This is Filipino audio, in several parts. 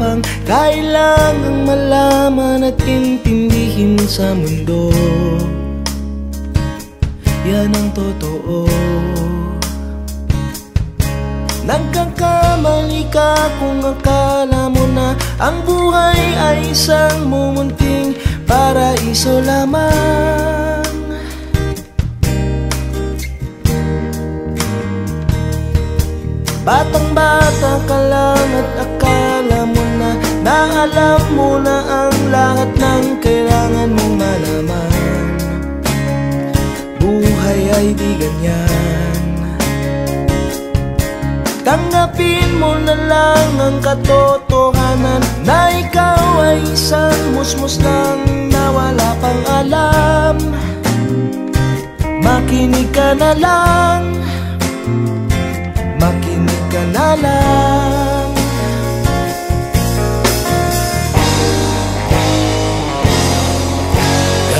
pang kailangang malaman at intindihin sa mundo. Yan ang totoo. Nagkakamali ka kung akala mo na ang buhay ay isang mumunting paraiso lamang. Batang-bata ka lang at akala mo na alam mo na ang lahat ng kailangan mong malaman. Buhay ay di ganyan. Tanggapin mo na lang ang katotohanan na ikaw ay isang musmus lang na wala pang alam. Makinig ka na lang, makinig ka na lang.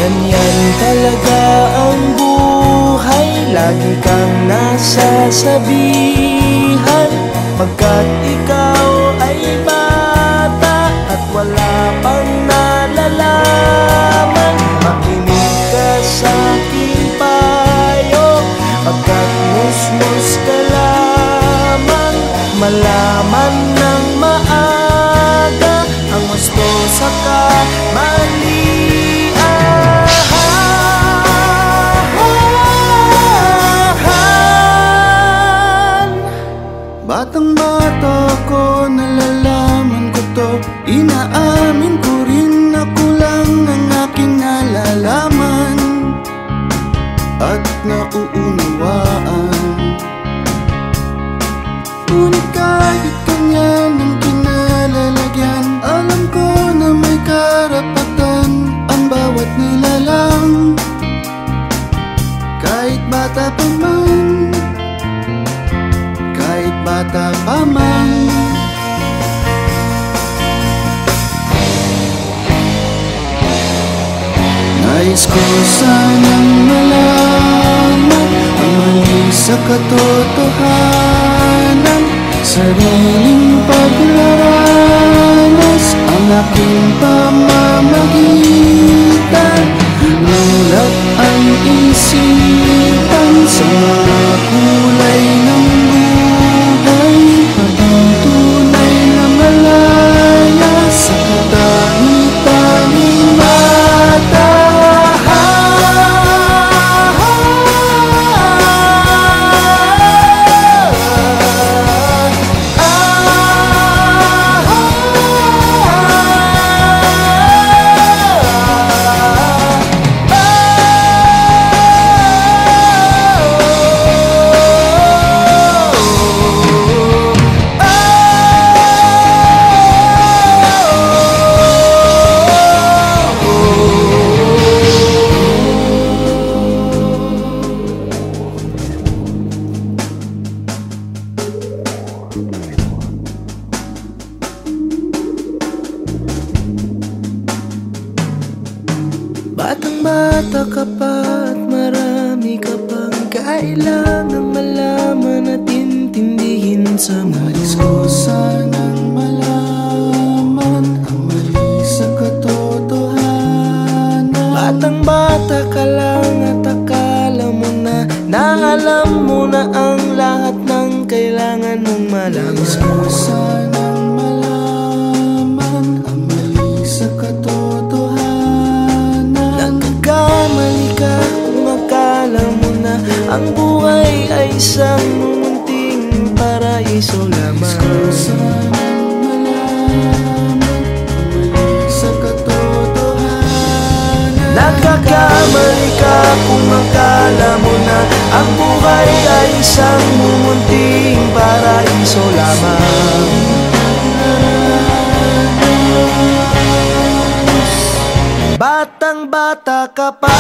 Ganyan talaga ang buhay, lagi kang nasasabihan, pagkat ikaw ay bata at wala pang nalalaman. Makinig ka sa aking payo, pagkat musmus ka lamang. Malaman ng maaga ang gusto sa kamalian. Batang-bata ko, nalalaman ko to, inaamin ko rin, ako lang ang aking nalalaman at nauunawaan. Ngunit kahit ganyan ang kinalalagyan, alam ko na may karapatan ang bawat nilalang. Kahit bata pa man, kahit bata pa man. Nais ko sanang malaman ang mali sa katotohanan, sariling paglaranas ang aking pamamagitan. Mulat ang isipan sa mga kulay ng buhay, pagtunay na malaya sa katangi-tanging mata. Batang-bata ka pa at marami ka pang kailangang malaman at intindihin sa mundo. Nais ko sanang malaman ang mali sa katotohanan. Batang-bata ka lang at akala mo na alam mo na ang lahat ng kailangan mong malaman. Nais ko sanang malaman ang mali sa katotohanan. Nagkakamali ka kung akala mo na ang buhay ay isang munting paraiso lamang. Nais ko sanang malaman ang mali sa katotohanan. Nagkakamali ka kung akala mo na ang buhay ay isang munting paraiso lamang. Batang-bata ka pa